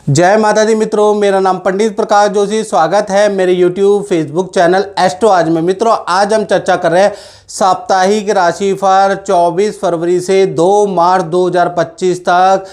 जय माता दी मित्रों, मेरा नाम पंडित प्रकाश जोशी। स्वागत है मेरे YouTube फेसबुक चैनल एस्ट्रो आज में। मित्रों, आज हम चर्चा कर रहे हैं साप्ताहिक राशिफल 24 फरवरी से 2 मार्च 2025 तक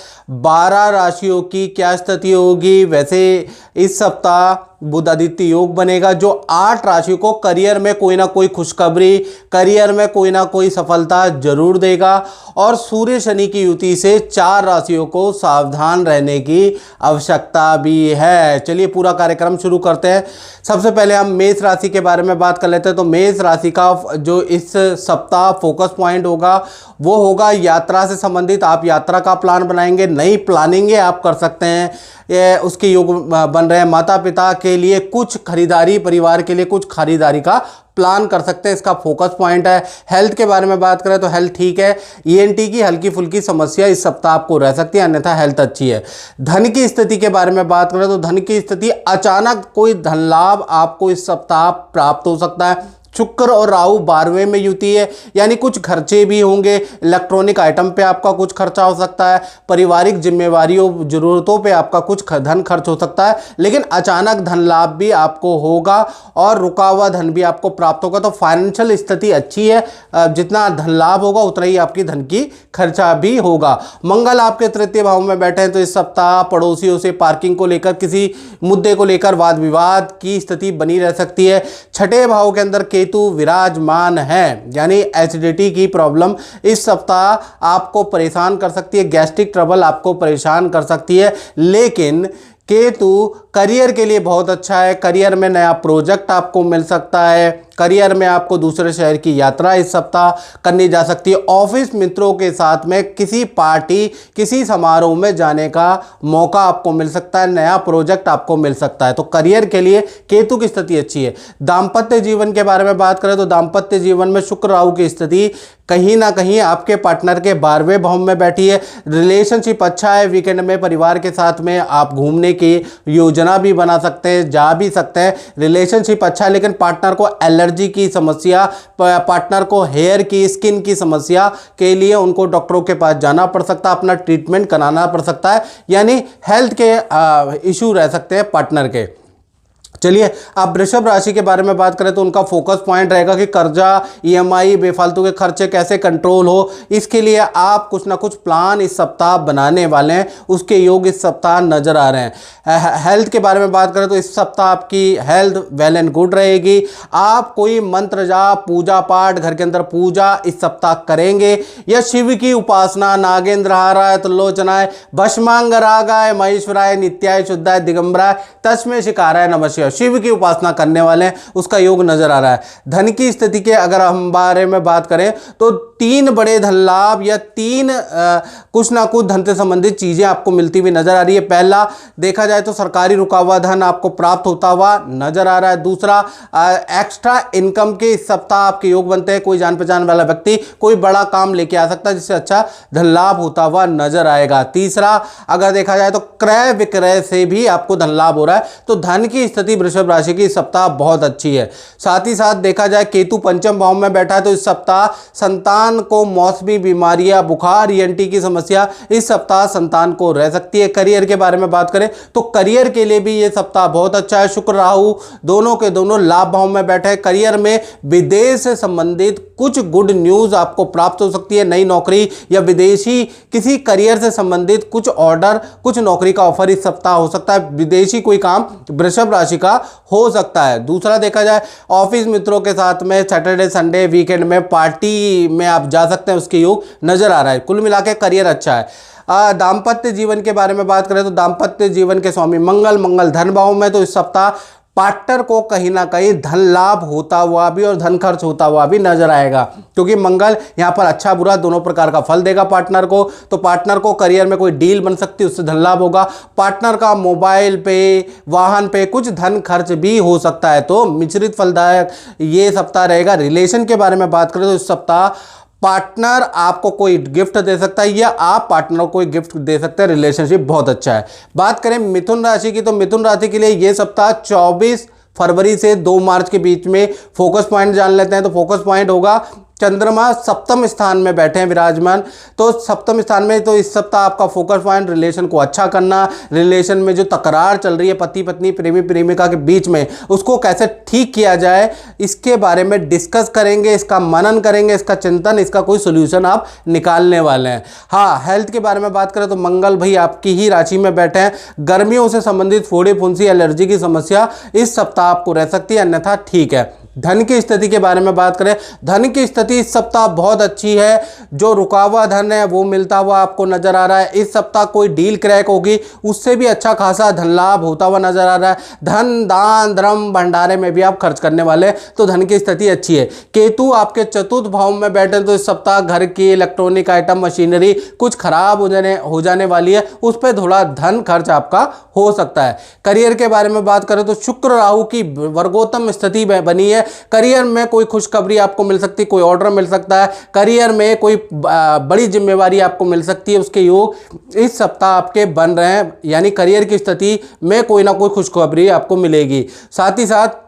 12 राशियों की क्या स्थिति होगी। वैसे इस सप्ताह बुध आदित्य योग बनेगा जो 8 राशियों को करियर में कोई ना कोई खुशखबरी, करियर में कोई ना कोई सफलता जरूर देगा। और सूर्य शनि की युति से 4 राशियों को सावधान रहने की आवश्यकता भी है। चलिए पूरा कार्यक्रम शुरू करते हैं। सबसे पहले हम मेष राशि के बारे में बात कर लेते हैं। तो मेष राशि का जो इस सप्ताह फोकस पॉइंट होगा वो होगा यात्रा से संबंधित। आप यात्रा का प्लान बनाएंगे, नई प्लानिंगें आप कर सकते हैं, ये उसके योग बन रहे हैं। माता पिता के लिए कुछ खरीदारी, परिवार के लिए कुछ खरीदारी का प्लान कर सकते हैं, इसका फोकस पॉइंट है। हेल्थ के बारे में बात करें तो हेल्थ ठीक है। ईएनटी की हल्की फुल्की समस्या इस सप्ताह आपको रह सकती है, अन्यथा हेल्थ अच्छी है। धन की स्थिति के बारे में बात करें तो धन की स्थिति, अचानक कोई धन लाभ आपको इस सप्ताह प्राप्त हो सकता है। शुक्र और राहु 12वें में युति है, यानी कुछ खर्चे भी होंगे। इलेक्ट्रॉनिक आइटम पे आपका कुछ खर्चा हो सकता है, पारिवारिक जिम्मेवारियों जरूरतों पे आपका कुछ धन खर्च हो सकता है, लेकिन अचानक धन लाभ भी आपको होगा और रुका हुआ धन भी आपको प्राप्त होगा। तो फाइनेंशियल स्थिति अच्छी है, जितना धन लाभ होगा उतना ही आपकी धन की खर्चा भी होगा। मंगल आपके तृतीय भाव में बैठे हैं, तो इस सप्ताह पड़ोसियों से पार्किंग को लेकर, किसी मुद्दे को लेकर वाद विवाद की स्थिति बनी रह सकती है। छठे भाव के अंदर केतु विराजमान है, यानी एसिडिटी की प्रॉब्लम इस सप्ताह आपको परेशान कर सकती है। गैस्ट्रिक ट्रबल आपको परेशान कर सकती है, लेकिन केतु करियर के लिए बहुत अच्छा है। करियर में नया प्रोजेक्ट आपको मिल सकता है। करियर में आपको दूसरे शहर की यात्रा इस सप्ताह करनी जा सकती है। ऑफिस मित्रों के साथ में किसी पार्टी, किसी समारोह में जाने का मौका आपको मिल सकता है, नया प्रोजेक्ट आपको मिल सकता है। तो करियर के लिए केतु की स्थिति अच्छी है। दाम्पत्य जीवन के बारे में बात करें तो दाम्पत्य जीवन में शुक्र राहु की स्थिति कहीं ना कहीं आपके पार्टनर के 12वें भाव में बैठी है। रिलेशनशिप अच्छा है। वीकेंड में परिवार के साथ में आप घूमने की योजना भी बना सकते हैं, जा भी सकते हैं। रिलेशनशिप अच्छा है, लेकिन पार्टनर को एलर्जी की समस्या, पार्टनर को हेयर की, स्किन की समस्या के लिए उनको डॉक्टरों के पास जाना पड़ सकता है, अपना ट्रीटमेंट कराना पड़ सकता है, यानी हेल्थ के इशू रह सकते हैं पार्टनर के। चलिए आप वृषभ राशि के बारे में बात करें तो उनका फोकस पॉइंट रहेगा कि कर्जा, ईएमआई, बेफालतू के खर्चे कैसे कंट्रोल हो। इसके लिए आप कुछ ना कुछ प्लान इस सप्ताह बनाने वाले हैं, उसके योग इस सप्ताह नजर आ रहे हैं। हेल्थ के बारे में बात करें तो इस सप्ताह आपकी हेल्थ वेल एंड गुड रहेगी। आप कोई मंत्र जाप, पूजा पाठ, घर के अंदर पूजा इस सप्ताह करेंगे, या शिव की उपासना, नागेंद्र हाराय, त्रिलोचनाय, भस्मांगरागाय, महेश्वराय, नित्याय, शुद्धाय, दिगंबराय, तस्मै शिकाराय नमः। शिव की उपासना करने वाले हैं, उसका योग नजर आ रहा है। धन की स्थिति के अगर हम बारे में बात करें तो 3 बड़े धन लाभ या 3 कुछ ना कुछ धन से संबंधित चीजें आपको मिलती हुई नजर आ रही है। पहला देखा जाए तो सरकारी रुका हुआ धन आपको प्राप्त होता हुआ नजर आ रहा है। दूसरा, एक्स्ट्रा इनकम के इस सप्ताह आपके योग बनते हैं। कोई जान पहचान वाला व्यक्ति कोई बड़ा काम लेके आ सकता है, जिससे अच्छा धन लाभ होता हुआ नजर आएगा। तीसरा, अगर देखा जाए तो क्रय विक्रय से भी आपको धन लाभ हो रहा है। तो धन की स्थिति वृषभ राशि की सप्ताह बहुत अच्छी है। साथ ही साथ देखा जाए केतु पंचम भाव में बैठा है, तो इस सप्ताह संतान को मौसमी बीमारियां, बुखार, ईएनटी की समस्या इस सप्ताह संतान को रह सकती है। करियर के बारे में बात करें तो करियर के लिए भी यह सप्ताह बहुत अच्छा है। शुक्र राहु दोनों के दोनों लाभ भाव में बैठे हैं। करियर में विदेश से संबंधित कुछ गुड न्यूज आपको प्राप्त हो सकती है। नई नौकरी या विदेशी किसी करियर से संबंधित कुछ ऑर्डर, कुछ नौकरी का ऑफर इस सप्ताह हो सकता है। विदेशी कोई काम वृषभ राशि का हो सकता है। दूसरा देखा जाए ऑफिस मित्रों के साथ में सैटरडे संडे वीकेंड में पार्टी में आप जा सकते हैं, उसके योग नजर आ रहा है। कुल मिलाकर करियर अच्छा है। दाम्पत्य जीवन के बारे में बात करें तो दाम्पत्य जीवन के स्वामी मंगल धन भाव में, तो इस सप्ताह पार्टनर को कहीं ना कहीं धन लाभ होता हुआ भी और धन खर्च होता हुआ भी नजर आएगा, क्योंकि मंगल यहाँ पर अच्छा बुरा दोनों प्रकार का फल देगा पार्टनर को। तो पार्टनर को करियर में कोई डील बन सकती है, उससे धन लाभ होगा। पार्टनर का मोबाइल पे, वाहन पे कुछ धन खर्च भी हो सकता है। तो मिश्रित फलदायक ये सप्ताह रहेगा। रिलेशन के बारे में बात करें तो इस सप्ताह पार्टनर आपको कोई गिफ्ट दे सकता है या आप पार्टनर को कोई गिफ्ट दे सकते हैं। रिलेशनशिप बहुत अच्छा है। बात करें मिथुन राशि की, तो मिथुन राशि के लिए यह सप्ताह 24 फरवरी से 2 मार्च के बीच में फोकस पॉइंट जान लेते हैं। तो फोकस पॉइंट होगा चंद्रमा सप्तम स्थान में बैठे हैं विराजमान। तो सप्तम स्थान में, तो इस सप्ताह आपका फोकस पॉइंट रिलेशन को अच्छा करना, रिलेशन में जो तकरार चल रही है पति पत्नी प्रेमी प्रेमिका के बीच में, उसको कैसे ठीक किया जाए, इसके बारे में डिस्कस करेंगे, इसका मनन करेंगे, इसका चिंतन, इसका कोई सोल्यूशन आप निकालने वाले हैं। हाँ, हेल्थ के बारे में बात करें तो मंगल भाई आपकी ही राशि में बैठे हैं। गर्मियों से संबंधित फोड़े फुंसी एलर्जी की समस्या इस सप्ताह आपको रह सकती है, अन्यथा ठीक है। धन की स्थिति के बारे में बात करें, धन की स्थिति इस सप्ताह बहुत अच्छी है। जो रुका हुआ धन है वो मिलता हुआ आपको नजर आ रहा है। इस सप्ताह कोई डील क्रैक होगी, उससे भी अच्छा खासा धन लाभ होता हुआ नजर आ रहा है। धन दान धर्म भंडारे में भी आप खर्च करने वाले, तो धन की स्थिति अच्छी है। केतु आपके चतुर्थ भाव में बैठे, तो इस सप्ताह घर की इलेक्ट्रॉनिक आइटम मशीनरी कुछ खराब हो जाने वाली है, उस पर थोड़ा धन खर्च आपका हो सकता है। करियर के बारे में बात करें तो शुक्र राहु की वर्गोत्तम स्थिति बनी है। करियर में कोई खुशखबरी आपको मिल सकती है, कोई ऑर्डर मिल सकता है, करियर में कोई बड़ी जिम्मेवारी आपको मिल सकती है, उसके योग इस सप्ताह आपके बन रहे हैं। यानी करियर की स्थिति में कोई ना कोई खुशखबरी आपको मिलेगी। साथ ही साथ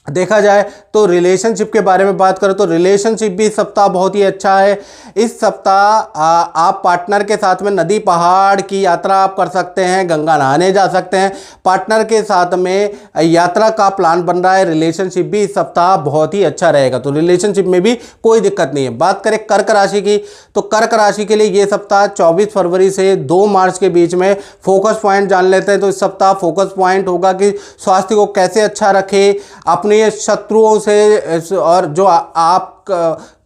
देखा जाए तो रिलेशनशिप के बारे में बात करें तो रिलेशनशिप भी इस सप्ताह बहुत ही अच्छा है। इस सप्ताह आप पार्टनर के साथ में नदी पहाड़ की यात्रा आप कर सकते हैं, गंगा नहाने जा सकते हैं, पार्टनर के साथ में यात्रा का प्लान बन रहा है। रिलेशनशिप भी इस सप्ताह बहुत ही अच्छा रहेगा, तो रिलेशनशिप में भी कोई दिक्कत नहीं है। बात करें कर्क राशि की, तो कर्क राशि के लिए ये सप्ताह 24 फरवरी से 2 मार्च के बीच में फोकस पॉइंट जान लेते हैं। तो इस सप्ताह फोकस पॉइंट होगा कि स्वास्थ्य को कैसे अच्छा रखें, अपने शत्रुओं से और जो आप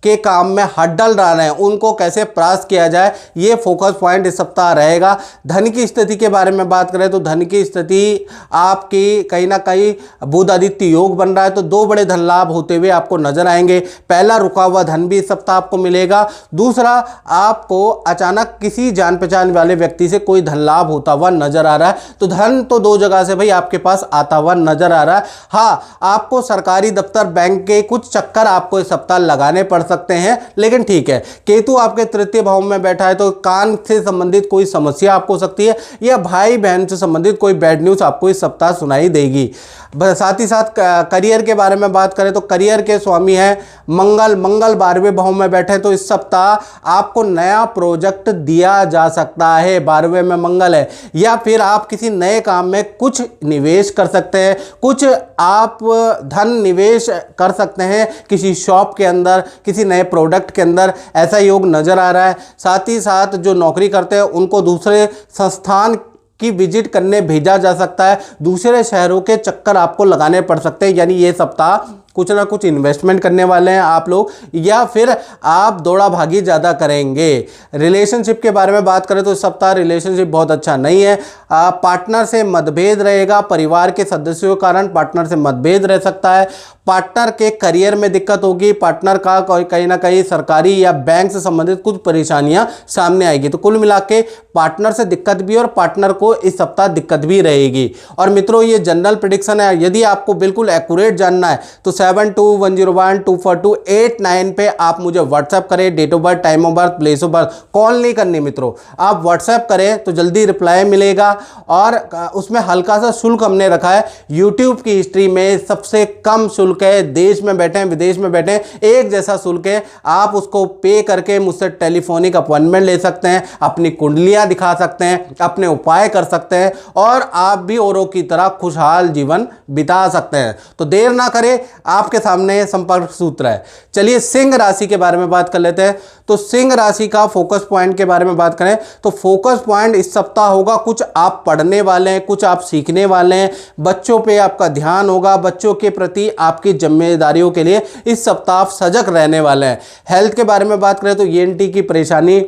के काम में हड्डल रहे हैं उनको कैसे परास्त किया जाए, ये फोकस पॉइंट इस सप्ताह रहेगा। धन की स्थिति के बारे में बात करें तो धन की स्थिति आपकी कहीं ना कहीं बुध आदित्य योग बन रहा है, तो 2 बड़े धन लाभ होते हुए आपको नजर आएंगे। पहला, रुका हुआ धन भी इस सप्ताह आपको मिलेगा। दूसरा, आपको अचानक किसी जान पहचान वाले व्यक्ति से कोई धन लाभ होता हुआ नजर आ रहा है। तो धन तो 2 जगह से भाई आपके पास आता हुआ नजर आ रहा है। हाँ, आपको सरकारी दफ्तर बैंक के कुछ चक्कर आपको इस सप्ताह लगाने पड़ सकते हैं, लेकिन ठीक है। केतु आपके तृतीय भाव में बैठा है, तो कान से संबंधित कोई समस्या आपको हो सकती है, या भाई बहन से संबंधित कोई बैड न्यूज आपको इस सप्ताह सुनाई देगी। साथ ही साथ करियर के बारे में बात करें तो करियर के स्वामी हैं मंगल। मंगल 12वें भाव में बैठे, तो इस सप्ताह आपको नया प्रोजेक्ट दिया जा सकता है। 12वें में मंगल है, या फिर आप किसी नए काम में कुछ निवेश कर सकते हैं, कुछ आप धन निवेश कर सकते हैं किसी शॉप के अंदर, किसी नए प्रोडक्ट के अंदर, ऐसा योग नजर आ रहा है। साथ ही साथ जो नौकरी करते हैं उनको दूसरे संस्थान की विजिट करने भेजा जा सकता है, दूसरे शहरों के चक्कर आपको लगाने पड़ सकते हैं। यानी ये सप्ताह कुछ ना कुछ इन्वेस्टमेंट करने वाले हैं आप लोग, या फिर आप दौड़ा भागी ज़्यादा करेंगे। रिलेशनशिप के बारे में बात करें तो इस सप्ताह रिलेशनशिप बहुत अच्छा नहीं है। पार्टनर से मतभेद रहेगा, परिवार के सदस्यों के कारण पार्टनर से मतभेद रह सकता है। पार्टनर के करियर में दिक्कत होगी, पार्टनर का कहीं ना कहीं सरकारी या बैंक से संबंधित कुछ परेशानियां सामने आएगी। तो कुल मिला के पार्टनर से दिक्कत भी और पार्टनर को इस सप्ताह दिक्कत भी रहेगी। और मित्रों, ये जनरल प्रेडिक्शन है। यदि आपको बिल्कुल एक्यूरेट जानना है तो 7210124289 पे आप मुझे व्हाट्सएप करें। Date of birth, time of birth, place of birth, call नहीं करनी मित्रों, आप व्हाट्सएप करें तो जल्दी रिप्लाई मिलेगा। और उसमें हल्का सा शुल्क हमने रखा है। यूट्यूब की हिस्ट्री में सबसे कम शुल्क है, देश में बैठे हैं विदेश में बैठे हैं एक जैसा शुल्क है। आप उसको पे करके मुझसे टेलीफोनिक अपॉइंटमेंट ले सकते हैं, अपनी कुंडलियां दिखा सकते हैं, अपने उपाय कर सकते हैं, और आप भी औरों की तरह खुशहाल जीवन बिता सकते हैं। तो देर ना करें, आपके सामने संपर्क सूत्र है। चलिए सिंह राशि के बारे में बात कर लेते हैं। तो सिंह राशि का फोकस पॉइंट के बारे में बात करें तो फोकस पॉइंट इस सप्ताह होगा, कुछ आप पढ़ने वाले हैं, कुछ आप सीखने वाले हैं, बच्चों पे आपका ध्यान होगा, बच्चों के प्रति आपकी जिम्मेदारियों के लिए इस सप्ताह आप सजग रहने वाले हैं। हेल्थ के बारे में बात करें तो ईएनटी की परेशानी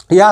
या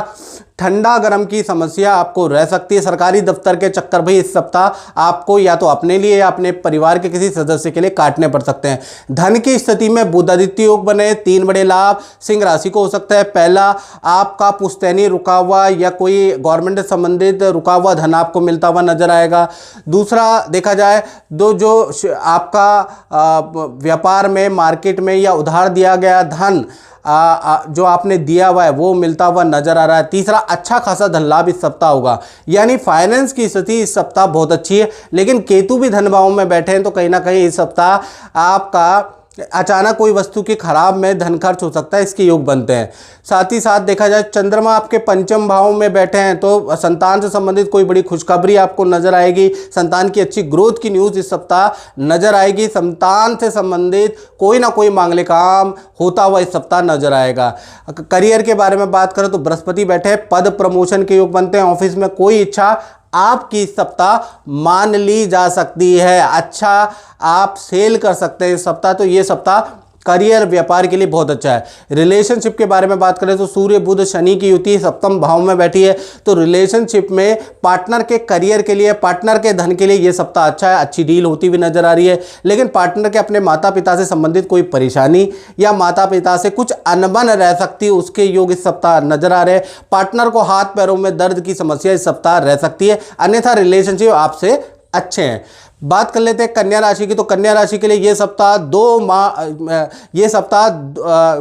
ठंडा गर्म की समस्या आपको रह सकती है। सरकारी दफ्तर के चक्कर भाई इस सप्ताह आपको या तो अपने लिए या अपने परिवार के किसी सदस्य के लिए काटने पड़ सकते हैं। धन की स्थिति में बुध आदित्य योग बने, 3 बड़े लाभ सिंह राशि को हो सकता है। पहला, आपका पुश्तैनी रुका हुआ या कोई गवर्नमेंट से संबंधित रुका हुआ धन आपको मिलता हुआ नजर आएगा। दूसरा, देखा जाए तो जो आपका व्यापार में, मार्केट में या उधार दिया गया धन जो आपने दिया हुआ है वो मिलता हुआ नजर आ रहा है। तीसरा, अच्छा खासा धन लाभ इस सप्ताह होगा, यानी फाइनेंस की स्थिति इस सप्ताह बहुत अच्छी है। लेकिन केतु भी धन भाव में बैठे हैं, तो कहीं ना कहीं इस सप्ताह आपका अचानक कोई वस्तु के खराब में धन खर्च हो सकता है, इसके योग बनते हैं। साथ ही साथ देखा जाए चंद्रमा आपके पंचम भाव में बैठे हैं तो संतान से संबंधित कोई बड़ी खुशखबरी आपको नजर आएगी। संतान की अच्छी ग्रोथ की न्यूज़ इस सप्ताह नजर आएगी। संतान से संबंधित कोई ना कोई मांगलिक काम होता हुआ इस सप्ताह नजर आएगा। करियर के बारे में बात करें तो बृहस्पति बैठे, पद प्रमोशन के योग बनते हैं। ऑफिस में कोई इच्छा आपकी इस सप्ताह मान ली जा सकती है। अच्छा आप सेल कर सकते हैं इस सप्ताह, तो ये सप्ताह करियर व्यापार के लिए बहुत अच्छा है। रिलेशनशिप के बारे में बात करें तो सूर्य बुध शनि की युति सप्तम भाव में बैठी है, तो रिलेशनशिप में पार्टनर के करियर के लिए, पार्टनर के धन के लिए ये सप्ताह अच्छा है। अच्छी डील होती हुई नजर आ रही है। लेकिन पार्टनर के अपने माता पिता से संबंधित कोई परेशानी या माता पिता से कुछ अनबन रह सकती है, उसके योग इस सप्ताह नजर आ रहे हैं। पार्टनर को हाथ पैरों में दर्द की समस्या इस सप्ताह रह सकती है, अन्यथा रिलेशनशिप आपसे अच्छे हैं। बात कर लेते हैं कन्या राशि की, तो कन्या राशि के लिए ये सप्ताह ये सप्ताह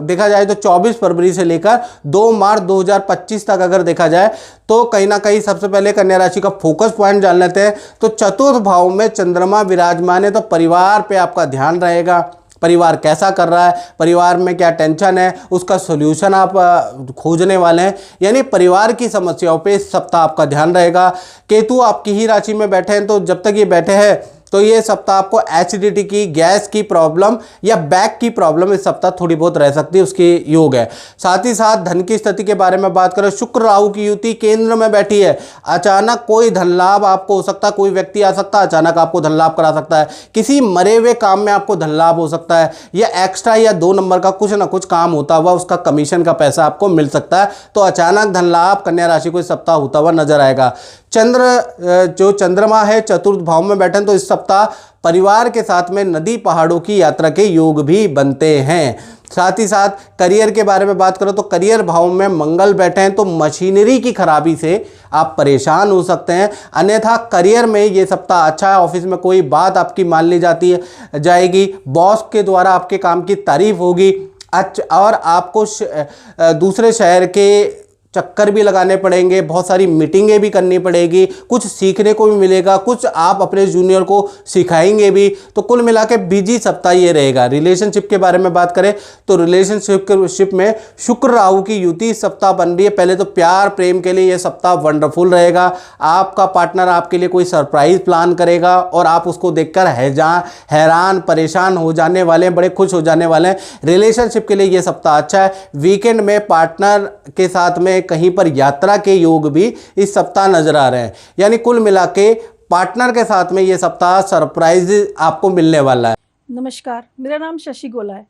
देखा जाए तो 24 फरवरी से लेकर 2 मार्च 2025 तक अगर देखा जाए तो कहीं ना कहीं सबसे पहले कन्या राशि का फोकस पॉइंट जान लेते हैं। तो चतुर्थ भाव में चंद्रमा विराजमान है, तो परिवार पे आपका ध्यान रहेगा। परिवार कैसा कर रहा है, परिवार में क्या टेंशन है, उसका सॉल्यूशन आप खोजने वाले हैं। यानी परिवार की समस्याओं पे इस सप्ताह आपका ध्यान रहेगा। केतु आपकी ही राशि में बैठे हैं, तो जब तक ये बैठे हैं तो ये सप्ताह आपको एसिडिटी की, गैस की प्रॉब्लम या बैक की प्रॉब्लम इस सप्ताह थोड़ी बहुत रह सकती है, उसके योग है। साथ ही साथ धन की स्थिति के बारे में बात करें, शुक्र राहु की युति केंद्र में बैठी है। अचानक कोई धन लाभ आपको हो सकता है, कोई व्यक्ति आ सकता है अचानक आपको धन लाभ करा सकता है। किसी मरे हुए काम में आपको धन लाभ हो सकता है, या एक्स्ट्रा या 2 नंबर का कुछ ना कुछ काम होता हुआ उसका कमीशन का पैसा आपको मिल सकता है। तो अचानक धन लाभ कन्या राशि को इस सप्ताह होता हुआ नजर आएगा। जो चंद्रमा है चतुर्थ भाव में बैठे, तो इस सप्ताह परिवार के साथ में नदी पहाड़ों की यात्रा के योग भी बनते हैं। साथ ही साथ करियर के बारे में बात करो तो करियर भाव में मंगल बैठे हैं, तो मशीनरी की खराबी से आप परेशान हो सकते हैं, अन्यथा करियर में ये सप्ताह अच्छा है। ऑफिस में कोई बात आपकी मान ली जाएगी, बॉस के द्वारा आपके काम की तारीफ होगी। और आपको दूसरे शहर के चक्कर भी लगाने पड़ेंगे, बहुत सारी मीटिंगें भी करनी पड़ेगी, कुछ सीखने को भी मिलेगा, कुछ आप अपने जूनियर को सिखाएंगे भी। तो कुल मिला के बिजी सप्ताह ये रहेगा। रिलेशनशिप के बारे में बात करें तो रिलेशनशिप में शुक्र राहु की युति इस सप्ताह बन रही है। पहले तो प्यार प्रेम के लिए ये सप्ताह वंडरफुल रहेगा। आपका पार्टनर आपके लिए कोई सरप्राइज प्लान करेगा और आप उसको देखकर हैरान परेशान हो जाने वाले हैं, बड़े खुश हो जाने वाले हैं। रिलेशनशिप के लिए ये सप्ताह अच्छा है। वीकेंड में पार्टनर के साथ में कहीं पर यात्रा के योग भी इस सप्ताह नजर आ रहे हैं। यानी कुल मिला के पार्टनर के साथ में ये सप्ताह सरप्राइज आपको मिलने वाला है। नमस्कार, मेरा नाम शशि गोला है।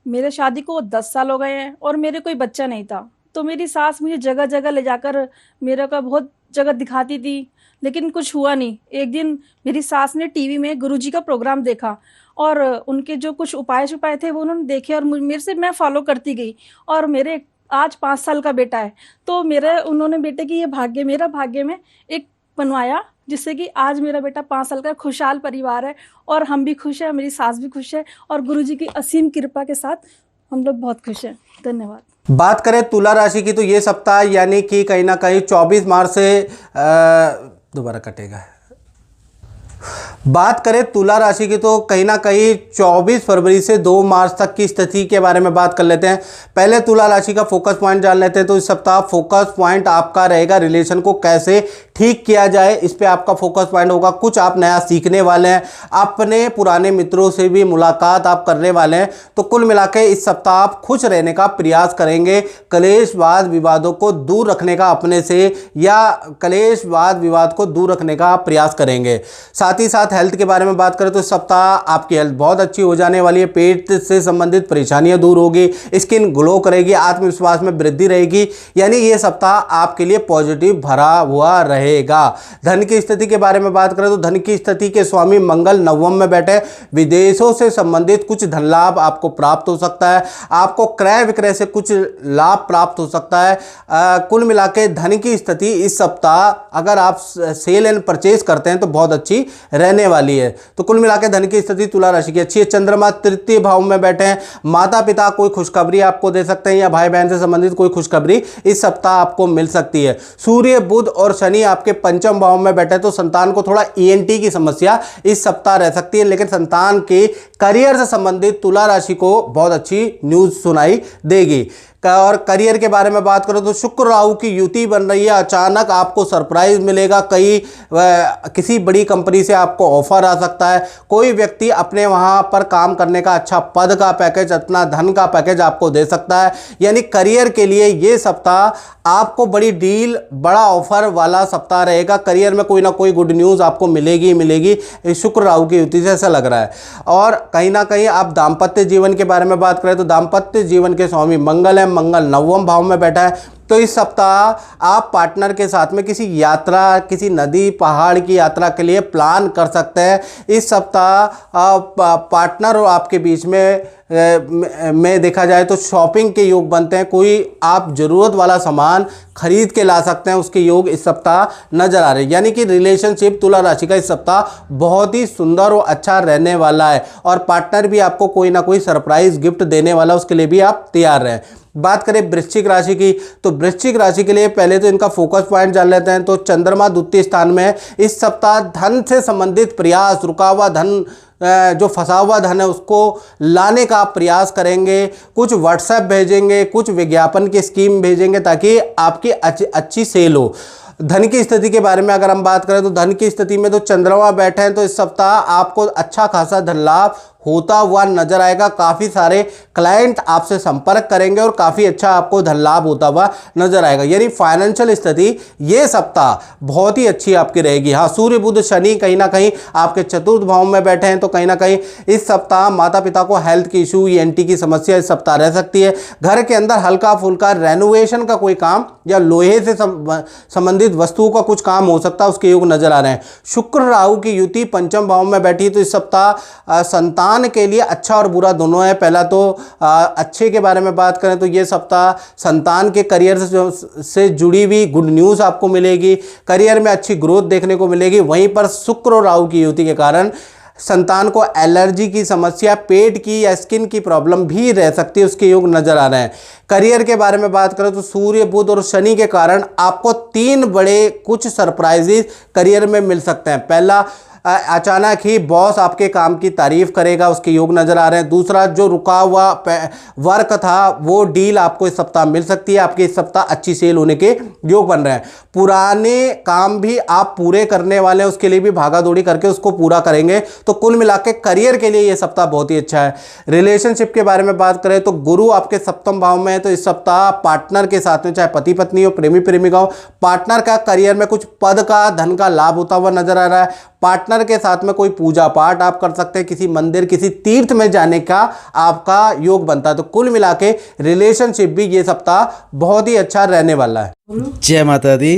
मेरे शादी को 10 साल हो गए हैं और मेरे कोई बच्चा नहीं था। तो मेरी सास मुझे जगह जगह ले जाकर मेरे को बहुत जगह दिखाती थी, लेकिन कुछ हुआ नहीं। एक दिन मेरी सास ने टीवी में गुरुजी का प्रोग्राम देखा और उनके जो कुछ उपाय थे वो उन्होंने देखे और मेरे से मैं फॉलो करती गई। और मेरे आज 5 साल का बेटा है, तो उन्होंने बेटे की मेरा भाग्य में एक बनवाया, जिससे कि आज मेरा बेटा 5 साल का खुशहाल परिवार है और हम भी खुश हैं, मेरी सास भी खुश है और गुरुजी की असीम कृपा के साथ हम लोग बहुत खुश हैं। धन्यवाद। बात करें तुला राशि की, तो ये सप्ताह यानी कि कहीं ना कहीं 24 मार्च से दोबारा कटेगा। बात करें तुला राशि की तो कहीं ना कहीं 24 फरवरी से 2 मार्च तक की स्थिति के बारे में बात कर लेते हैं। पहले तुला राशि का फोकस पॉइंट जान लेते हैं। तो इस सप्ताह फोकस पॉइंट आपका रहेगा रिलेशन को कैसे ठीक किया जाए, इस पे आपका फोकस पॉइंट होगा। कुछ आप नया सीखने वाले हैं, अपने पुराने मित्रों से भी मुलाकात आप करने वाले हैं। तो कुल मिलाकर इस सप्ताह आप खुश रहने का प्रयास करेंगे, कलेशवाद विवादों को दूर रखने का अपने से, या कलेशवाद विवाद को दूर रखने का आप प्रयास करेंगे। साथ ही साथ हेल्थ के बारे में बात करें तो इस सप्ताह आपकी हेल्थ बहुत अच्छी हो जाने वाली है। पेट से संबंधित परेशानियां दूर होगी, स्किन ग्लो करेगी, आत्मविश्वास में वृद्धि रहेगी। यानी ये सप्ताह आपके लिए पॉजिटिव भरा हुआ रहेगा। धन की स्थिति के बारे में बात करें तो धन की स्थिति के स्वामी मंगल नवम में बैठे, विदेशों से संबंधित कुछ धन लाभ आपको प्राप्त हो सकता है। आपको क्रय विक्रय से कुछ लाभ प्राप्त हो सकता है। कुल मिलाकर धन की स्थिति इस सप्ताह अगर आप सेल एंड परचेज करते हैं तो बहुत अच्छी रहने वाली है। तो कुल मिलाकर धन की स्थिति तुला राशि की अच्छी है। चंद्रमा तृतीय भाव में बैठे हैं, माता पिता कोई खुशखबरी आपको दे सकते हैं या भाई बहन से संबंधित कोई खुशखबरी इस सप्ताह आपको मिल सकती है। सूर्य बुध और शनि आपके पंचम भाव में बैठे, तो संतान को थोड़ा ENT की समस्या इस सप्ताह रह सकती है, लेकिन संतान के करियर से संबंधित तुला राशि को बहुत अच्छी न्यूज सुनाई देगी। और करियर के बारे में बात करो तो शुक्र राहु की युति बन रही है, अचानक आपको सरप्राइज मिलेगा, किसी बड़ी कंपनी से आपको ऑफर आ सकता है, कोई व्यक्ति अपने वहां पर काम करने का अच्छा पद का पैकेज, अपना धन का पैकेज आपको दे सकता है। यानी करियर के लिए ये सप्ताह आपको बड़ी डील, बड़ा ऑफर वाला सप्ताह रहेगा। करियर में कोई ना कोई गुड न्यूज़ आपको मिलेगी मिलेगी, शुक्र राहु की युति से ऐसा लग रहा है। और कहीं ना कहीं आप दाम्पत्य जीवन के बारे में बात करें तो दाम्पत्य जीवन के स्वामी मंगल है, मंगल नवम भाव में बैठा है। तो इस सप्ताह आप पार्टनर के साथ में किसी यात्रा, किसी नदी पहाड़ की यात्रा के लिए प्लान कर सकते हैं। इस सप्ताह पार्टनर और आपके बीच में देखा जाए तो शॉपिंग के योग बनते हैं, कोई आप ज़रूरत वाला सामान खरीद के ला सकते हैं, उसके योग इस सप्ताह नजर आ रहे हैं। यानी कि रिलेशनशिप तुला राशि का इस सप्ताह बहुत ही सुंदर और अच्छा रहने वाला है, और पार्टनर भी आपको कोई ना कोई सरप्राइज गिफ्ट देने वाला, उसके लिए भी आप तैयार रहें। बात करें वृश्चिक राशि की, तो वृश्चिक राशि के लिए पहले तो इनका फोकस पॉइंट जान लेते हैं। तो चंद्रमा द्वितीय स्थान में है। इस सप्ताह धन से संबंधित प्रयास, रुका हुआ धन, जो फंसा हुआ धन है उसको लाने का आप प्रयास करेंगे, कुछ व्हाट्सएप भेजेंगे, कुछ विज्ञापन की स्कीम भेजेंगे ताकि आपकी अच्छी सेल हो। धन की स्थिति के बारे में अगर हम बात करें तो धन की स्थिति में तो चंद्रमा बैठे हैं, तो इस सप्ताह आपको अच्छा खासा धन लाभ होता हुआ नजर आएगा। काफ़ी सारे क्लाइंट आपसे संपर्क करेंगे और काफ़ी अच्छा आपको धन लाभ होता हुआ नजर आएगा। यानी फाइनेंशियल स्थिति ये सप्ताह बहुत ही अच्छी आपकी रहेगी। हाँ, सूर्य बुध शनि कहीं ना कहीं आपके चतुर्थ भाव में बैठे हैं, तो कहीं ना कहीं इस सप्ताह माता पिता को हेल्थ की इशू, ENT की समस्या इस सप्ताह रह सकती है। घर के अंदर हल्का फुल्का रेनोवेशन का कोई काम या लोहे से संबंधित वस्तुओं का कुछ काम हो सकता है, उसके योग नजर आ रहे हैं। शुक्र राहु की युति पंचम भाव में बैठी, तो इस सप्ताह संतान के लिए अच्छा और बुरा दोनों है। पहला तो अच्छे के बारे में बात करें तो ये सप्ताह संतान के करियर से जुड़ी हुई गुड न्यूज़ आपको मिलेगी, करियर में अच्छी ग्रोथ देखने को मिलेगी। वहीं पर शुक्र और राहु की युति के कारण संतान को एलर्जी की समस्या, पेट की या स्किन की प्रॉब्लम भी रह सकती है, उसके योग नजर आ रहे हैं। करियर के बारे में बात करें तो सूर्य बुध और शनि के कारण आपको 3 बड़े कुछ सरप्राइजेस करियर में मिल सकते हैं। पहला, अचानक ही बॉस आपके काम की तारीफ करेगा, उसके योग नजर आ रहे हैं। दूसरा, जो रुका हुआ वर्क था वो डील आपको इस सप्ताह मिल सकती है, आपके इस सप्ताह अच्छी सेल होने के योग बन रहे हैं। पुराने काम भी आप पूरे करने वाले हैं, उसके लिए भी भागा दौड़ी करके उसको पूरा करेंगे। तो कुल मिला के करियर के लिए ये सप्ताह बहुत ही अच्छा है। रिलेशनशिप के बारे में बात करें तो गुरु आपके सप्तम भाव में है, तो इस सप्ताह पार्टनर के साथ में, चाहे पति पत्नी हो, प्रेमी प्रेमिका हो, पार्टनर का करियर में कुछ पद का, धन का लाभ होता हुआ नजर आ रहा है। पार्टनर के साथ में कोई पूजा पाठ आप कर सकते हैं, किसी मंदिर, किसी तीर्थ में जाने का आपका योग बनता है। तो कुल मिला के रिलेशनशिप भी ये सप्ताह बहुत ही अच्छा रहने वाला है। जय माता दी।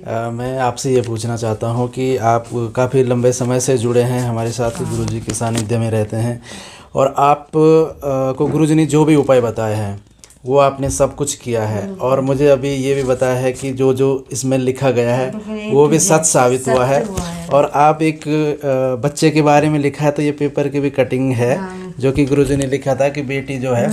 मैं आपसे ये पूछना चाहता हूँ कि आप काफ़ी लंबे समय से जुड़े हैं हमारे साथ, गुरुजी के सानिध्य में रहते हैं, और आप को गुरुजी ने जो भी उपाय बताए हैं वो आपने सब कुछ किया है, और मुझे अभी ये भी बताया है कि जो जो इसमें लिखा गया है वो भी सच साबित हुआ है। और आप एक बच्चे के बारे में लिखा है, तो ये पेपर की भी कटिंग है, जो कि गुरुजी ने लिखा था कि बेटी जो है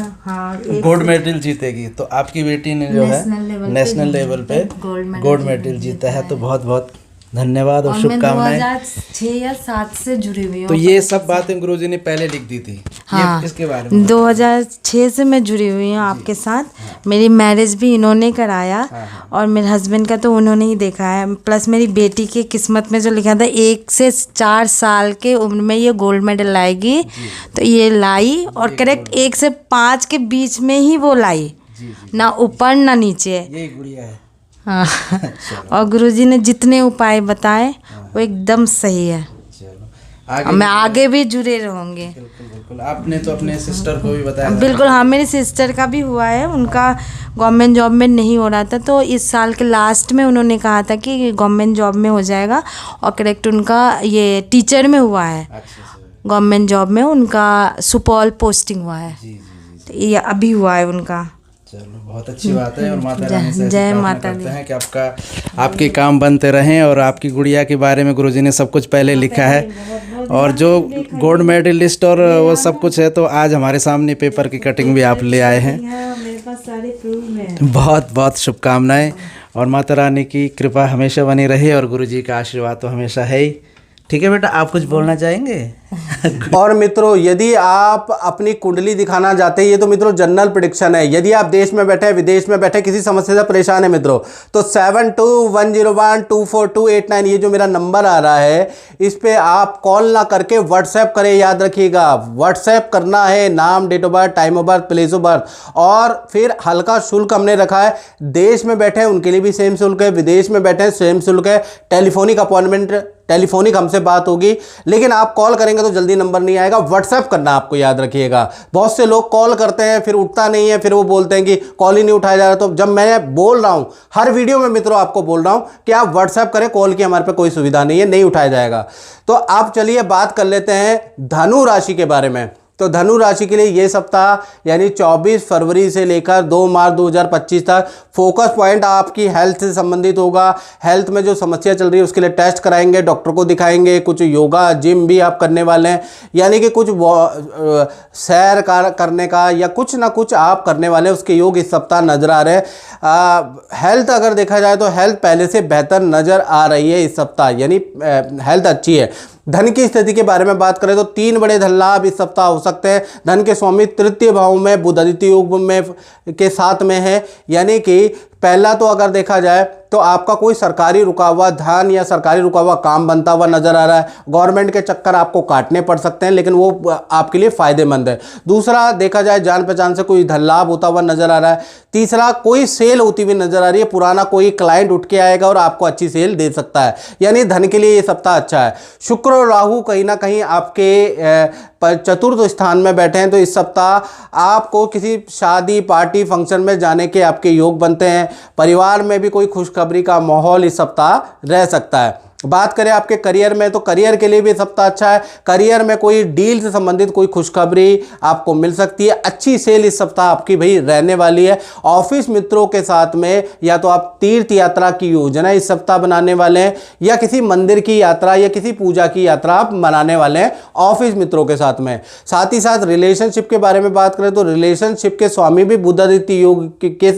गोल्ड मेडल जीतेगी। तो आपकी बेटी ने जो है नेशनल लेवल पे गोल्ड मेडल जीता है। तो बहुत बहुत धन्यवाद और शुभकामनाएं। 2006 या 7 से जुड़ी हुई हूँ। तो ये सब बातें गुरुजी ने पहले लिख दी थी। हाँ, इसके बारे में 2006 से मैं जुड़ी हुई हूँ आपके साथ। मेरी मैरिज भी इन्होंने कराया, और मेरे हस्बैंड का तो उन्होंने ही देखा है। प्लस मेरी बेटी की किस्मत में जो लिखा था 1 से 4 साल के उम्र में ये गोल्ड मेडल लाएगी, तो ये लाई, और करेक्ट 1 से 5 के बीच में ही वो लाई, ना ऊपर ना नीचे। यही गुड़िया है। हाँ, और गुरुजी ने जितने उपाय बताए वो एकदम सही है। चलो, मैं आगे भी जुड़े रहूँगी। बिल्कुल बिल्कुल। आपने तो अपने सिस्टर को भी बताया था। बिल्कुल, हाँ, मेरी सिस्टर का भी हुआ है। उनका गवर्नमेंट जॉब में नहीं हो रहा था, तो इस साल के लास्ट में उन्होंने कहा था कि गवर्नमेंट जॉब में हो जाएगा, और करेक्ट उनका ये टीचर में हुआ है। गवर्नमेंट जॉब में उनका सुपौल पोस्टिंग हुआ है। तो ये अभी हुआ है उनका। चलो बहुत अच्छी बात है। और माता रानी से ऐसी जय प्रार्थना माता करते हैं कि आपके काम बनते रहें। और आपकी गुड़िया के बारे में गुरुजी ने सब कुछ पहले लिखा है, और जो गोल्ड मेडलिस्ट और वो सब कुछ है, तो आज हमारे सामने पेपर की कटिंग भी आप ले आए हैं। मेरे पास सारे प्रूफ हैं। बहुत बहुत शुभकामनाएं, और माता रानी की कृपा हमेशा बनी रहे, और गुरुजी का आशीर्वाद तो हमेशा है ही। ठीक है बेटा, आप कुछ बोलना चाहेंगे? और मित्रों, यदि आप अपनी कुंडली दिखाना चाहते हैं, ये तो मित्रों जनरल प्रेडिक्शन है। यदि आप देश में बैठे, विदेश में बैठे, किसी समस्या से परेशान है मित्रों, तो 7210124289 ये जो मेरा नंबर आ रहा है, इस पे आप कॉल ना करके व्हाट्सएप करें। याद रखिएगा, व्हाट्सएप करना है, नाम, date of birth, time of birth, place of birth, और फिर हल्का शुल्क हमने रखा है। देश में बैठे हैं उनके लिए भी सेम शुल्क है, विदेश में बैठे हैं सेम शुल्क है। टेलीफोनिक अपॉइंटमेंट, टेलीफोनिक हमसे बात होगी, लेकिन आप कॉल करेंगे तो जल्दी नंबर नहीं आएगा। व्हाट्सएप करना आपको याद रखिएगा। बहुत से लोग कॉल करते हैं फिर उठता नहीं है, फिर वो बोलते हैं कि कॉल ही नहीं उठाया जा रहा। तो जब मैं बोल रहा हूं हर वीडियो में मित्रों, आपको बोल रहा हूं कि आप व्हाट्सएप करें, कॉल की हमारे पे कोई सुविधा नहीं है, नहीं उठाया जाएगा। तो आप चलिए बात कर लेते हैं धनु राशि के बारे में। तो धनु राशि के लिए ये सप्ताह यानी 24 फरवरी से लेकर 2 मार्च 2025 तक फोकस पॉइंट आपकी हेल्थ से संबंधित होगा। हेल्थ में जो समस्या चल रही है उसके लिए टेस्ट कराएंगे, डॉक्टर को दिखाएंगे, कुछ योगा जिम भी आप करने वाले हैं, यानी कि कुछ सैर करने का या कुछ ना कुछ आप करने वाले हैं, उसके योग इस सप्ताह नजर आ रहे हैं। हेल्थ अगर देखा जाए तो हेल्थ पहले से बेहतर नजर आ रही है इस सप्ताह, यानी हेल्थ अच्छी है। धन की स्थिति के बारे में बात करें तो 3 बड़े धन लाभ इस सप्ताह हो सकते हैं। धन के स्वामी तृतीय भाव में बुध आदित्य योग में के साथ में है, यानी कि पहला तो अगर देखा जाए तो आपका कोई सरकारी रुका हुआ धन या सरकारी रुका हुआ काम बनता हुआ नजर आ रहा है। गवर्नमेंट के चक्कर आपको काटने पड़ सकते हैं, लेकिन वो आपके लिए फायदेमंद है। दूसरा देखा जाए जान पहचान से कोई धन लाभ होता हुआ नजर आ रहा है। तीसरा कोई सेल होती हुई नजर आ रही है, पुराना कोई क्लाइंट उठ के आएगा और आपको अच्छी सेल दे सकता है, यानी धन के लिए ये सप्ताह अच्छा है। शुक्र और राहु कहीं ना कहीं आपके चतुर्थ स्थान में बैठे हैं, तो इस सप्ताह आपको किसी शादी पार्टी फंक्शन में जाने के आपके योग बनते हैं। परिवार में भी कोई खुशखबरी का माहौल इस सप्ताह रह सकता है। बात करें आपके करियर में, तो करियर के लिए भी सप्ताह अच्छा है। करियर में कोई डील से संबंधित कोई खुशखबरी आपको मिल सकती है। अच्छी सेल इस सप्ताह आपकी भाई रहने वाली है। ऑफिस मित्रों के साथ में या तो आप तीर्थ यात्रा की योजना इस सप्ताह बनाने वाले हैं, या किसी मंदिर की यात्रा या किसी पूजा की यात्रा आप बनाने वाले हैं ऑफिस मित्रों के साथ में। साथ ही साथ रिलेशनशिप के बारे में बात करें तो रिलेशनशिप के स्वामी भी बुध आदित्य योग के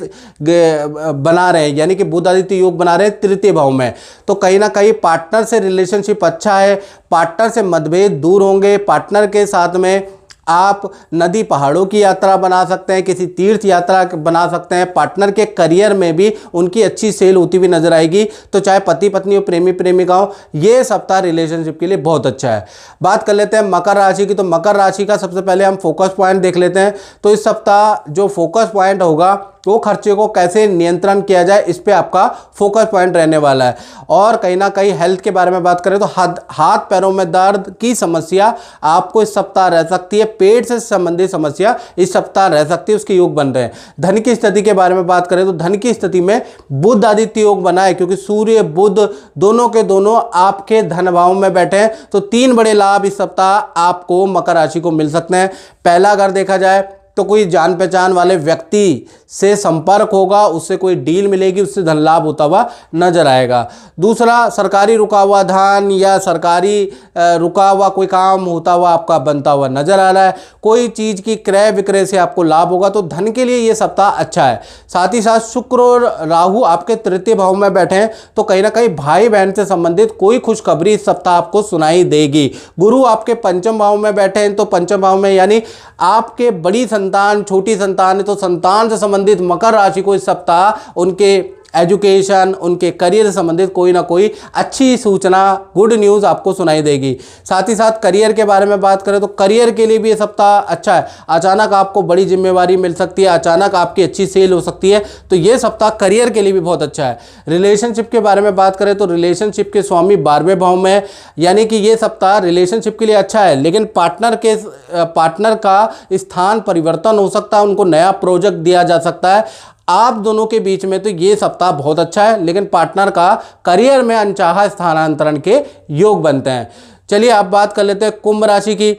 बना रहे हैं, यानी कि बुध आदित्य योग बना रहे हैं तृतीय भाव में। तो कहीं ना कहीं पार्टनर से रिलेशनशिप अच्छा है, पार्टनर से मतभेद दूर होंगे। पार्टनर के साथ में आप नदी पहाड़ों की यात्रा बना सकते हैं, किसी तीर्थ यात्रा बना सकते हैं। पार्टनर के करियर में भी उनकी अच्छी सेल होती हुई नजर आएगी। तो चाहे पति पत्नी हो, प्रेमी प्रेमिका हो, ये सप्ताह रिलेशनशिप के लिए बहुत अच्छा है। बात कर लेते हैं मकर राशि की। तो मकर राशि का सबसे पहले हम फोकस पॉइंट देख लेते हैं। तो इस सप्ताह जो फोकस पॉइंट होगा वो खर्चे को कैसे नियंत्रण किया जाए, इस पे आपका फोकस पॉइंट रहने वाला है। और कहीं ना कहीं हेल्थ के बारे में बात करें तो हाथ पैरों में दर्द की समस्या आपको इस सप्ताह रह सकती है। पेट से संबंधित समस्या इस सप्ताह रह सकती है, उसके योग बन रहे हैं। धन की स्थिति के बारे में बात करें तो धन की स्थिति में बुध आदित्य योग बना है, क्योंकि सूर्य बुध दोनों के दोनों आपके धन भाव में बैठे हैं। तो 3 बड़े लाभ इस सप्ताह आपको मकर राशि को मिल सकते हैं। पहला अगर देखा जाए तो कोई जान पहचान वाले व्यक्ति से संपर्क होगा, उससे कोई डील मिलेगी, उससे धन लाभ होता हुआ नजर आएगा। दूसरा, सरकारी रुका हुआ धन या सरकारी रुका हुआ कोई काम होता हुआ आपका बनता हुआ नजर आ रहा है। कोई चीज़ की क्रय विक्रय से आपको लाभ होगा, तो धन के लिए ये सप्ताह अच्छा है। साथ ही साथ शुक्र और राहु आपके तृतीय भाव में बैठे हैं, तो कहीं ना कहीं भाई बहन से संबंधित कोई खुशखबरी इस सप्ताह आपको सुनाई देगी। गुरु आपके पंचम भाव में बैठे हैं, तो पंचम भाव में यानी आपके बड़ी संतान छोटी संतान है, तो संतान से संबंधित मकर राशि को इस सप्ताह उनके एजुकेशन, उनके करियर से संबंधित कोई ना कोई अच्छी सूचना, गुड न्यूज़ आपको सुनाई देगी। साथ ही साथ करियर के बारे में बात करें तो करियर के लिए भी ये सप्ताह अच्छा है। अचानक आपको बड़ी जिम्मेवारी मिल सकती है, अचानक आपकी अच्छी सेल हो सकती है, तो ये सप्ताह करियर के लिए भी बहुत अच्छा है। रिलेशनशिप के बारे में बात करें तो रिलेशनशिप के स्वामी 12वें भाव में है, यानी कि ये सप्ताह रिलेशनशिप के लिए अच्छा है, लेकिन पार्टनर का स्थान परिवर्तन हो सकता है, उनको नया प्रोजेक्ट दिया जा सकता है। आप दोनों के बीच में तो ये सप्ताह बहुत अच्छा है, लेकिन पार्टनर का करियर में अनचाहा स्थानांतरण के योग बनते हैं। चलिए आप बात कर लेते हैं कुंभ राशि की।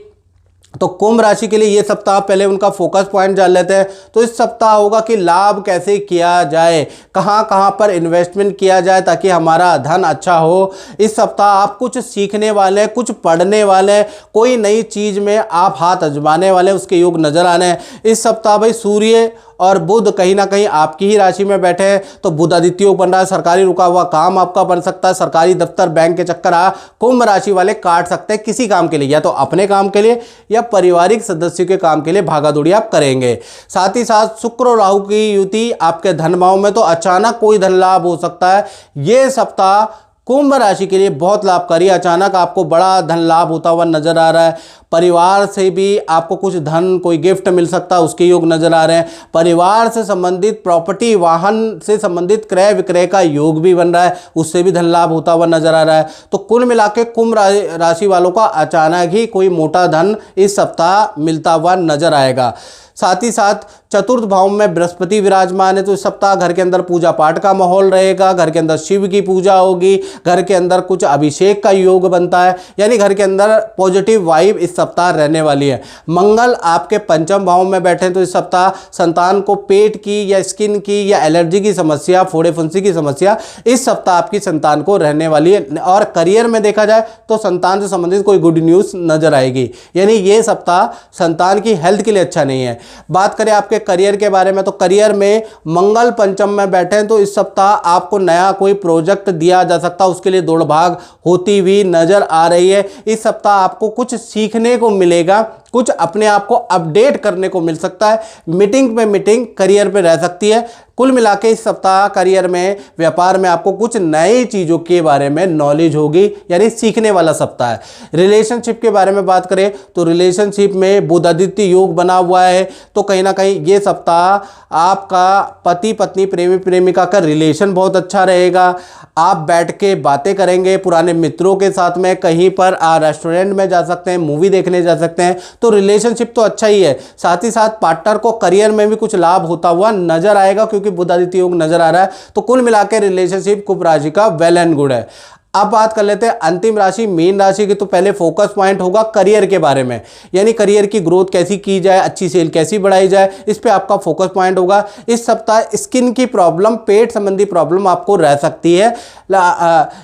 तो कुंभ राशि के लिए ये सप्ताह पहले उनका फोकस पॉइंट जान लेते हैं। तो इस सप्ताह होगा कि लाभ कैसे किया जाए, कहाँ कहाँ पर इन्वेस्टमेंट किया जाए ताकि हमारा धन अच्छा हो। इस सप्ताह आप कुछ सीखने वाले, कुछ पढ़ने वाले, कोई नई चीज़ में आप हाथ आजमाने वाले, उसके योग नज़र आने हैं। इस सप्ताह भाई सूर्य और बुध कहीं ना कहीं आपकी ही राशि में बैठे हैं, तो बुध आदित्य योग बन रहा है। सरकारी रुका हुआ काम आपका बन सकता है, सरकारी दफ्तर बैंक के चक्कर कुंभ राशि वाले काट सकते हैं किसी काम के लिए, या तो अपने काम के लिए या पारिवारिक सदस्यों के काम के लिए भागा दौड़ी आप करेंगे। साथ ही साथ शुक्र और राहु की युति आपके धन भाव में, तो अचानक कोई धन लाभ हो सकता है। ये सप्ताह कुंभ राशि के लिए बहुत लाभकारी, अचानक आपको बड़ा धन लाभ होता हुआ नजर आ रहा है। परिवार से भी आपको कुछ धन, कोई गिफ्ट मिल सकता है, उसके योग नजर आ रहे हैं। परिवार से संबंधित प्रॉपर्टी, वाहन से संबंधित क्रय विक्रय का योग भी बन रहा है, उससे भी धन लाभ होता हुआ नजर आ रहा है। तो कुल मिला के कुंभ राशि वालों का अचानक ही कोई मोटा धन इस सप्ताह मिलता हुआ नजर आएगा। साथ ही साथ चतुर्थ भाव में बृहस्पति विराजमान है, तो इस सप्ताह घर के अंदर पूजा पाठ का माहौल रहेगा, घर के अंदर शिव की पूजा होगी, घर के अंदर कुछ अभिषेक का योग बनता है, यानी घर के अंदर पॉजिटिव वाइब इस सप्ताह रहने वाली है। मंगल आपके पंचम भाव में बैठे हैं, तो इस सप्ताह संतान को पेट की या स्किन की या एलर्जी की समस्या, फोड़े फुंसी की समस्या इस सप्ताह आपकी संतान को रहने वाली है। और करियर में देखा जाए तो संतान से संबंधित कोई गुड न्यूज़ नजर आएगी, यानी ये सप्ताह संतान की हेल्थ के लिए अच्छा नहीं है। बात करें आपके करियर के बारे में, तो करियर में मंगल पंचम में बैठे हैं, तो इस सप्ताह आपको नया कोई प्रोजेक्ट दिया जा सकता है, उसके लिए दौड़ भाग होती हुई नजर आ रही है। इस सप्ताह आपको कुछ सीखने को मिलेगा, कुछ अपने आप को अपडेट करने को मिल सकता है। मीटिंग पे मीटिंग करियर पे रह सकती है। कुल मिला के इस सप्ताह करियर में, व्यापार में आपको कुछ नई चीज़ों के बारे में नॉलेज होगी, यानी सीखने वाला सप्ताह है। रिलेशनशिप के बारे में बात करें तो रिलेशनशिप में बुध आदित्य योग बना हुआ है, तो कहीं ना कहीं ये सप्ताह आपका पति पत्नी प्रेमी प्रेमिका का रिलेशन बहुत अच्छा रहेगा। आप बैठ के बातें करेंगे, पुराने मित्रों के साथ में कहीं पर रेस्टोरेंट में जा सकते हैं, मूवी देखने जा सकते हैं, तो रिलेशनशिप तो अच्छा ही है। साथ ही साथ पार्टनर को करियर में भी कुछ लाभ होता हुआ नजर आएगा, क्योंकि बुध आदित्य योग नजर आ रहा है। तो कुल मिलाकर रिलेशनशिप कुंभ राशि का वेल एंड गुड है। अब बात कर लेते हैं अंतिम राशि मीन राशि की। तो पहले फोकस पॉइंट होगा करियर के बारे में, यानी करियर की ग्रोथ कैसी की जाए, अच्छी सेल कैसी बढ़ाई जाए, इस पे आपका फोकस पॉइंट होगा। इस सप्ताह स्किन की प्रॉब्लम, पेट संबंधी प्रॉब्लम आपको रह सकती है,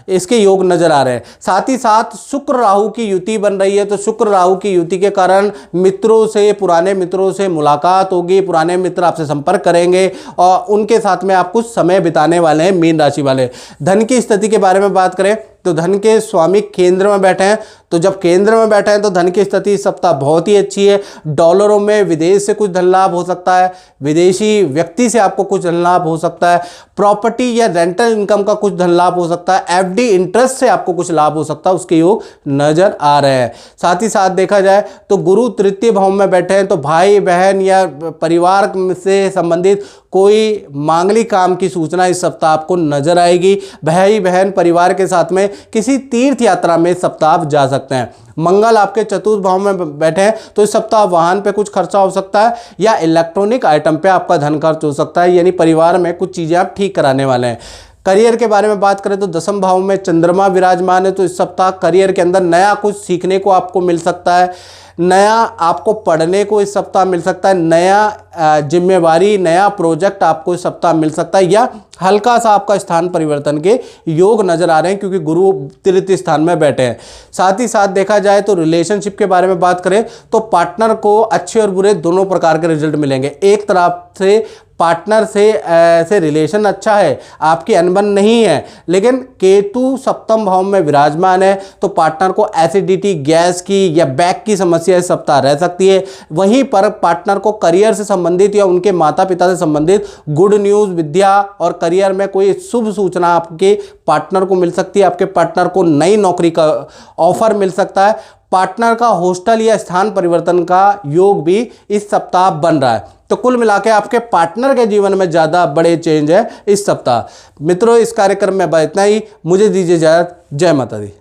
इसके योग नजर आ रहे हैं। साथ ही साथ शुक्र राहु की युति बन रही है, तो शुक्र राहु की युति के कारण मित्रों से, पुराने मित्रों से मुलाकात होगी, पुराने मित्र आपसे संपर्क करेंगे और उनके साथ में आप कुछ समय बिताने वाले हैं मीन राशि वाले। धन की स्थिति के बारे में बात करें तो धन के स्वामी केंद्र में बैठे हैं, तो जब केंद्र में बैठे हैं तो धन की स्थिति इस सप्ताह बहुत ही अच्छी है। डॉलरों में विदेश से कुछ धन लाभ हो सकता है, विदेशी व्यक्ति से आपको कुछ धन लाभ हो सकता है, प्रॉपर्टी या रेंटल इनकम का कुछ धन लाभ हो सकता है, एफडी इंटरेस्ट से आपको कुछ लाभ हो सकता है, उसके योग नजर आ रहे हैं। साथ ही साथ देखा जाए तो गुरु तृतीय भाव में बैठे हैं, तो भाई बहन या परिवार से संबंधित कोई मांगलिक काम की सूचना इस सप्ताह आपको नजर आएगी। भाई बहन परिवार के साथ में किसी तीर्थ यात्रा में इस सप्ताह आप जा सकते हैं। मंगल आपके चतुर्थ भाव में बैठे हैं, तो इस सप्ताह वाहन पे कुछ खर्चा हो सकता है या इलेक्ट्रॉनिक आइटम पे आपका धन खर्च हो सकता है, यानी परिवार में कुछ चीज़ें आप ठीक कराने वाले हैं। करियर के बारे में बात करें तो दसम भाव में चंद्रमा विराजमान है, तो इस सप्ताह करियर के अंदर नया कुछ सीखने को आपको मिल सकता है, नया आपको पढ़ने को इस सप्ताह मिल सकता है, नया जिम्मेवारी, नया प्रोजेक्ट आपको इस सप्ताह मिल सकता है, या हल्का सा आपका स्थान परिवर्तन के योग नजर आ रहे हैं, क्योंकि गुरु तृतीय स्थान में बैठे हैं। साथ ही साथ देखा जाए तो रिलेशनशिप के बारे में बात करें तो पार्टनर को अच्छे और बुरे दोनों प्रकार के रिजल्ट मिलेंगे। एक तरफ से पार्टनर से रिलेशन अच्छा है, आपकी अनबन नहीं है, लेकिन केतु सप्तम भाव में विराजमान है, तो पार्टनर को एसिडिटी, गैस की या बैक की समस्या इस सप्ताह रह सकती है। वहीं पर पार्टनर को करियर से संबंधित या उनके माता पिता से संबंधित गुड न्यूज़, विद्या और करियर में कोई शुभ सूचना आपके पार्टनर को मिल सकती है। आपके पार्टनर को नई नौकरी का ऑफर मिल सकता है। पार्टनर का हॉस्टल या स्थान परिवर्तन का योग भी इस सप्ताह बन रहा है। तो कुल मिला के आपके पार्टनर के जीवन में ज़्यादा बड़े चेंज है इस सप्ताह। मित्रों, इस कार्यक्रम में बस इतना ही। मुझे दीजिए इजाज़त। जय माता दी।